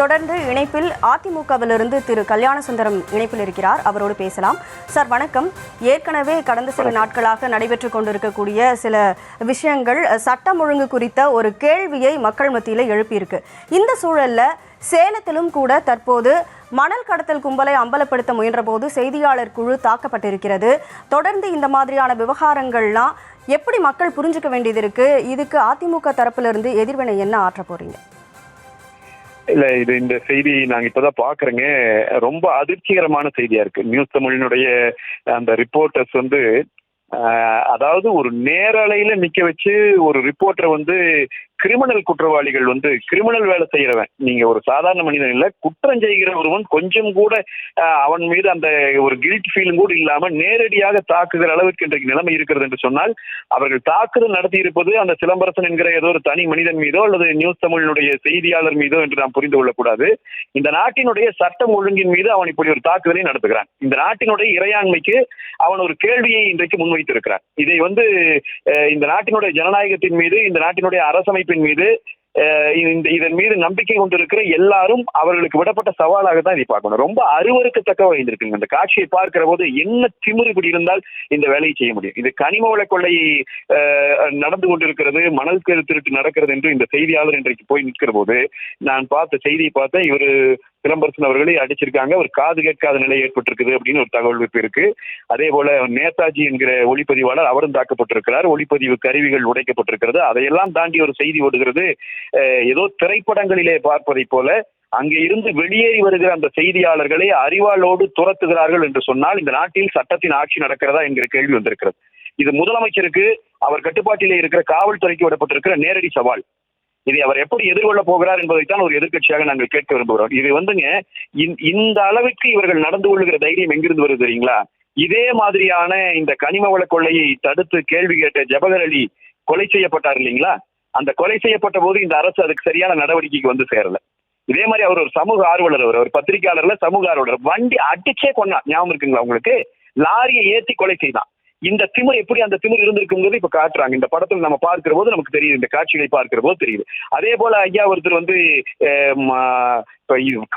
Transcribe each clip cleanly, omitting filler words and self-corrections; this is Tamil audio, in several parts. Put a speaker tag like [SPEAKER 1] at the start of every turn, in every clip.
[SPEAKER 1] தொடர்ந்து இணைப்பில் அதிமுகவிலிருந்து திரு கல்யாணசுந்தரம் இணைப்பில் இருக்கிறார். அவரோடு பேசலாம். சார் வணக்கம். ஏற்கனவே கடந்த சில நாட்களாக நடைபெற்று கொண்டிருக்கக்கூடிய சில விஷயங்கள் சட்டம் ஒழுங்கு குறித்த ஒரு கேள்வியை மக்கள் மத்தியில் எழுப்பியிருக்கு. இந்த சூழல்ல சேலத்திலும் கூட தற்போது மணல் கடத்தல் கும்பலை அம்பலப்படுத்த முயன்றபோது செய்தியாளர் குழு தாக்கப்பட்டிருக்கிறது. தொடர்ந்து இந்த மாதிரியான விவகாரங்கள்லாம் எப்படி மக்கள் புரிஞ்சுக்க வேண்டியது இருக்கு? இதுக்கு அதிமுக தரப்பிலிருந்து எதிர்வினை என்ன ஆற்ற போறீங்க?
[SPEAKER 2] இல்ல, இந்த செய்தி நாங்க இப்பதான் பாக்குறேங்க. ரொம்ப அதிர்ச்சிகரமான செய்தியா இருக்கு. நியூஸ் தமிழினுடைய அந்த ரிப்போர்ட்டர்ஸ் அதாவது ஒரு நேரலையில நிக்க வச்சு ஒரு ரிப்போர்ட்டரை கிரிமினல் குற்றவாளிகள் கிரிமினல் வேலை செய்யறவன், நீங்க ஒரு சாதாரண மனிதன் இல்ல, குற்றம் செய்கிற ஒருவன் கொஞ்சம் கூட அவன் மீது அந்த ஒரு கில்ட் ஃபீலிங் கூட இல்லாம நேரடியாக தாக்குகிற அளவுக்கு இன்றைக்கு நிலைமை இருக்கிறது என்று சொன்னால், அவர்கள் தாக்குதல் நடத்தி இருப்பது அந்த சிலம்பரசன் என்கிற ஏதோ ஒரு தனி மனிதன் மீதோ அல்லது நியூஸ் தமிழினுடைய செய்தியாளர் மீதோ என்று நாம் புரிந்து கொள்ளக்கூடாது. இந்த நாட்டினுடைய சட்டம் ஒழுங்கின் மீது அவன் இப்படி ஒரு தாக்குதலை நடத்துகிறான். இந்த நாட்டினுடைய இறையாண்மைக்கு அவன் ஒரு கேள்வியை இன்றைக்கு முன்வைத்திருக்கிறான். இதை இந்த நாட்டினுடைய ஜனநாயகத்தின் மீது, இந்த நாட்டினுடைய அரசமைப்பின் மீது, இதன் மீது நம்பிக்கை கொண்டிருக்கிற எல்லாரும் அவர்களுக்கு விடப்பட்ட சவாலாக தான் இதை பார்க்கணும். ரொம்ப அருவருக்கத்தக்க வகைந்திருக்குங்க. இந்த காட்சியை பார்க்கிற போது என்ன திமிரு இப்படி இருந்தால் இந்த வேலையை செய்ய முடியும்? இது கனிம வள கொள்ளை நடந்து கொண்டிருக்கிறது, மணல் திருட்டு நடக்கிறது என்று இந்த செய்தியாளர் இன்றைக்கு போய் நிற்கிற போது நான் பார்த்த செய்தியை பார்த்தேன். இவர் சிலம்பரசன் அவர்களை அடிச்சிருக்காங்க, ஒரு காது கேட்காத நிலை ஏற்பட்டிருக்குது அப்படின்னு ஒரு தகவல் இருக்கு. அதே போல நேதாஜி என்கிற ஒளிப்பதிவாளர் அவரும் தாக்கப்பட்டிருக்கிறார். ஒளிப்பதிவு கருவிகள் உடைக்கப்பட்டிருக்கிறது. அதையெல்லாம் தாண்டி ஒரு செய்தி ஓடுகிறது. ஏதோ திரைப்படங்களிலே பார்ப்பதை போல அங்கே இருந்து வெளியேறி வருகிற அந்த செய்தியாளர்களை அறிவாளோடு துரத்துகிறார்கள் என்று சொன்னால் இந்த நாட்டில் சட்டத்தின் ஆட்சி நடக்கிறதா என்கிற கேள்வி வந்திருக்கிறது. இது முதலமைச்சருக்கு, அவர் கட்டுப்பாட்டிலே இருக்கிற காவல்துறைக்கு விடப்பட்டிருக்கிற நேரடி சவால். இதை அவர் எப்படி எதிர்கொள்ள போகிறார் என்பதைத்தான் ஒரு எதிர்க்கட்சியாக நாங்கள் கேட்க விரும்புகிறோம். இது இந்த அளவுக்கு இவர்கள் நடந்து கொள்ளுகிற தைரியம் எங்கிருந்து வருது தெரியுங்களா? இதே மாதிரியான இந்த கனிம வள கொள்ளையை தடுத்து கேள்வி கேட்ட ஜபகர் அலி கொலை செய்யப்பட்டார் இல்லைங்களா? அந்த கொலை செய்யப்பட்ட போது இந்த அரசு அதுக்கு சரியான நடவடிக்கைக்கு சேரல. இதே மாதிரி அவர் ஒரு சமூக ஆர்வலர், ஒரு பத்திரிகையாளர்ல சமூக ஆர்வலர். வண்டி அடிச்சே கொண்டா, ஞாபகம் இருக்குங்களா உங்களுக்கு? லாரியை ஏற்றி கொலை செய்தான். இந்த திமிர் எப்படி அந்த திமிர் இருந்திருக்குங்கிறது இப்ப காட்டுறாங்க. இந்த படத்துல நம்ம பார்க்கிற போது நமக்கு தெரியுது, இந்த காட்சிகளை பார்க்கிற போது தெரியுது. அதே போல ஐயா ஒருத்தர்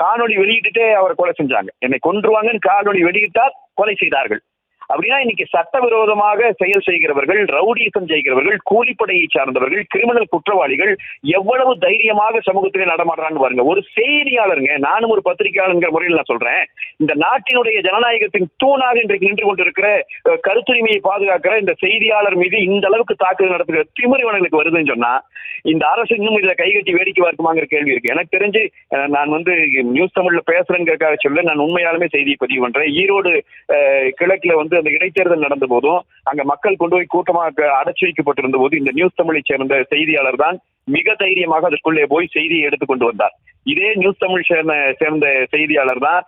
[SPEAKER 2] காணொலி வெளியிட்டுட்டே அவரை கொலை செஞ்சாங்க. என்னை கொன்றுவாங்கன்னு காணொலி வெளியிட்டால் கொலை செய்தார்கள். அப்படின்னா இன்னைக்கு சட்டவிரோதமாக செயல் செய்கிறவர்கள், ரவுடிசம் செய்கிறவர்கள், கூலிப்படையை சார்ந்தவர்கள், கிரிமினல் குற்றவாளிகள் எவ்வளவு தைரியமாக சமூகத்திலே நடமாடுறான்னு பாருங்க. ஒரு செய்தியாளருங்க, நானும் ஒரு பத்திரிகையாளர் முறையில் நான் சொல்றேன், இந்த நாட்டினுடைய ஜனநாயகத்தின் தூணாக இன்றைக்கு நின்று கொண்டிருக்கிற, கருத்துரிமையை பாதுகாக்கிற இந்த செய்தியாளர் மீது இந்த அளவுக்கு தாக்குதல் நடத்துகிற திமிரு இவனுக்கு வருதுன்னு சொன்னா இந்த அரசு இன்னும் இதுல கைகட்டி வேடிக்கை பார்க்குமாங்கிற கேள்வி இருக்கு. எனக்கு தெரிஞ்சு நான் நியூஸ் தமிழ்ல பேசுறேங்கிறதுக்காக சொல்ல, நான் உண்மையாலுமே செய்தியை பதிவு பண்றேன். ஈரோடு கிழக்குல அந்த இடைத்தேர்தல் நடந்த போதும் அங்க மக்கள் கொண்டு போய் கூட்டமாக அடைச்சி வைக்கப்பட்டிருந்த போது இந்த நியூஸ் தமிழை சேர்ந்த செய்தியாளர் தான் மிக தைரியமாக அதற்குள்ளே போய் செய்தியை எடுத்து கொண்டு வந்தார். இதே நியூஸ் தமிழ் சேர்ந்த செய்தியாளர் தான்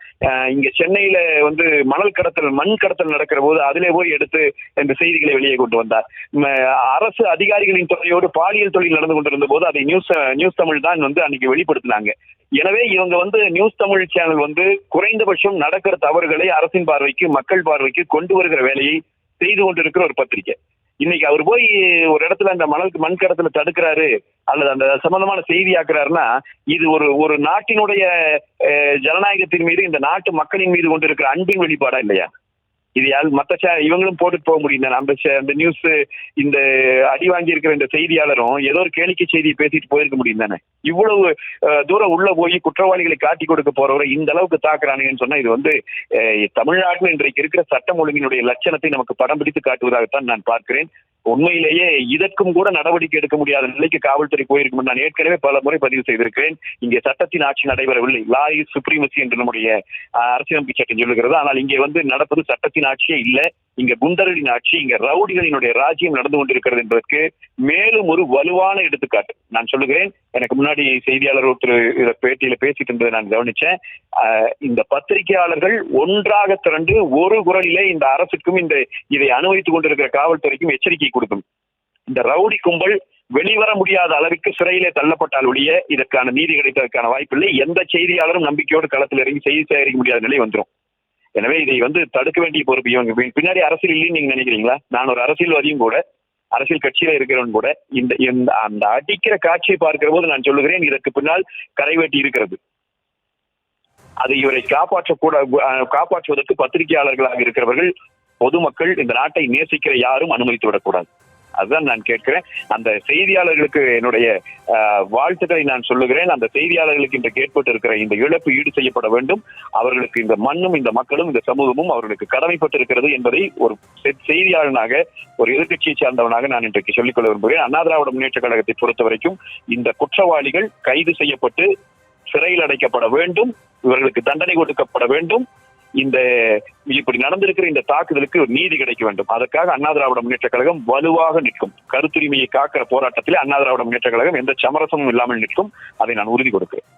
[SPEAKER 2] இங்க சென்னையில மணல் கடத்தல், மண் கடத்தல் நடக்கிற போது அதிலே போய் எடுத்து இந்த செய்திகளை வெளியே கொண்டு வந்தார். அரசு அதிகாரிகளின் துறையோடு பாலியல் தொழில் நடந்து கொண்டிருந்த போது அதை நியூஸ் தமிழ் தான் அன்னைக்கு வெளிப்படுத்தினாங்க. எனவே இவங்க நியூஸ் தமிழ் சேனல் குறைந்தபட்சம் நடக்கிற தவறுகளை அரசின் பார்வைக்கு, மக்கள் பார்வைக்கு கொண்டு வருகிற வேலையை செய்து கொண்டிருக்கிற ஒரு பத்திரிகை. இன்னைக்கு அவர் போய் ஒரு இடத்துல அந்த மண் கடத்தல தடுக்கிறாரு அல்லது அந்த சம்பந்தமான செய்தி ஆக்குறாருன்னா இது ஒரு நாட்டினுடைய ஜனநாயகத்தின் மீது, இந்த நாட்டு மக்களின் மீது கொண்டிருக்கிற அன்பின் வெளிப்பாடா இல்லையா? இது மற்ற இவங்களும் போட்டு போக முடியும். அந்த நியூஸ், இந்த அடி வாங்கி இருக்கிற இந்த செய்தியாளரும் ஏதோ ஒரு கேளிக்கை செய்தியை பேசிட்டு போயிருக்க முடியும் தானே? இவ்வளவு தூரம் உள்ள போய் குற்றவாளிகளை காட்டி கொடுக்க போறவரை இந்த அளவுக்கு தாக்குறானுங்கன்னு சொன்னா இது தமிழ்நாட்டில் இன்றைக்கு இருக்கிற சட்டம் ஒழுங்கினுடைய லட்சணத்தை நமக்கு படம் பிடித்து காட்டுவதாகத்தான் நான் பார்க்கிறேன். உண்மையிலேயே இதற்கும் கூட நடவடிக்கை எடுக்க முடியாத நிலைக்கு காவல்துறை போயிருக்கும். நான் ஏற்கனவே பல முறை பதிவு செய்திருக்கிறேன். இங்கே சட்டத்தின் ஆட்சி நடைபெறவில்லை. லா இஸ் சுப்ரீமசி என்று நம்முடைய அரசியலமைப்பு சட்டம் சொல்லுகிறது. ஆனால் இங்கே நடப்பது சட்டத்தின் ஆட்சியே இல்லை. இங்க குண்டர்களின் ஆட்சி, இங்க ரவுடிகளினுடைய ராஜ்யம் நடந்து கொண்டிருக்கிறது என்பதற்கு மேலும் ஒரு வலுவான எடுத்துக்காட்டு. நான் சொல்லுகிறேன், எனக்கு முன்னாடி செய்தியாளர் ஒருத்தர் பேட்டியில பேசிட்டு இருந்ததை நான் கவனிச்சேன். இந்த பத்திரிகையாளர்கள் ஒன்றாக திரண்டு ஒரு குரலிலே இந்த அரசுக்கும் இதை அனுபவித்துக் கொண்டிருக்கிற காவல்துறைக்கும் எச்சரிக்கை கொடுக்கும். இந்த ரவுடி கும்பல் வெளிவர முடியாத அளவுக்கு சிறையிலே தள்ளப்பட்டால் ஒழிய இதற்கான நீதி கிடைப்பதற்கான வாய்ப்பில்லை. எந்த செய்தியாளரும் நம்பிக்கையோடு களத்தில் இறங்கி செய்தி சேகரிக்க முடியாத நிலை வந்துடும். எனவே இதை தடுக்க வேண்டிய பொறுப்பு இவங்க. பின்னாடி அரசியல் இல்லைன்னு நீங்க நினைக்கிறீங்களா? நான் ஒரு அரசியல்வாதியும் கூட, அரசியல் கட்சியில இருக்கிறவன் கூட அந்த அடிக்கிற காட்சியை பார்க்கிற போது நான் சொல்லுகிறேன், இதற்கு பின்னால் கரைவேட்டி இருக்கிறது. அது இவரை காப்பாற்றுவதற்கு பத்திரிகையாளர்களாக இருக்கிறவர்கள், பொதுமக்கள், இந்த நாட்டை நேசிக்கிற யாரும் அனுமதித்து விடக்கூடாது. அதுதான் நான் கேட்கிறேன். அந்த செய்தியாளர்களுக்கு என்னுடைய வாழ்த்துக்களை நான் சொல்லுகிறேன். அந்த செய்தியாளர்களுக்கு இன்றைக்கு ஏற்பட்டு இருக்கிற இந்த இழப்பு ஈடு செய்யப்பட வேண்டும். அவர்களுக்கு இந்த மண்ணும், இந்த மக்களும், இந்த சமூகமும் அவர்களுக்கு கடமைப்பட்டு இருக்கிறது என்பதை ஒரு செய்தியாளனாக, ஒரு எதிர்க்கட்சியை சார்ந்தவனாக நான் இன்றைக்கு சொல்லிக்கொள்ள விரும்புகிறேன். அண்ணா திராவிட முன்னேற்ற கழகத்தை பொறுத்த வரைக்கும் இந்த குற்றவாளிகள் கைது செய்யப்பட்டு சிறையில் அடைக்கப்பட வேண்டும். இவர்களுக்கு தண்டனை கொடுக்கப்பட வேண்டும். இப்படி நடந்திருக்கிற இந்த தாக்குதலுக்கு ஒரு நீதி கிடைக்க வேண்டும். அதற்காக அண்ணா திராவிட முன்னேற்ற கழகம் வலுவாக நிற்கும். கருத்துரிமையை காக்கிற போராட்டத்திலே அண்ணா திராவிட முன்னேற்ற கழகம் எந்த சமரசமும் இல்லாமல் நிற்கும். அதை நான் உறுதி கொடுக்கிறேன்.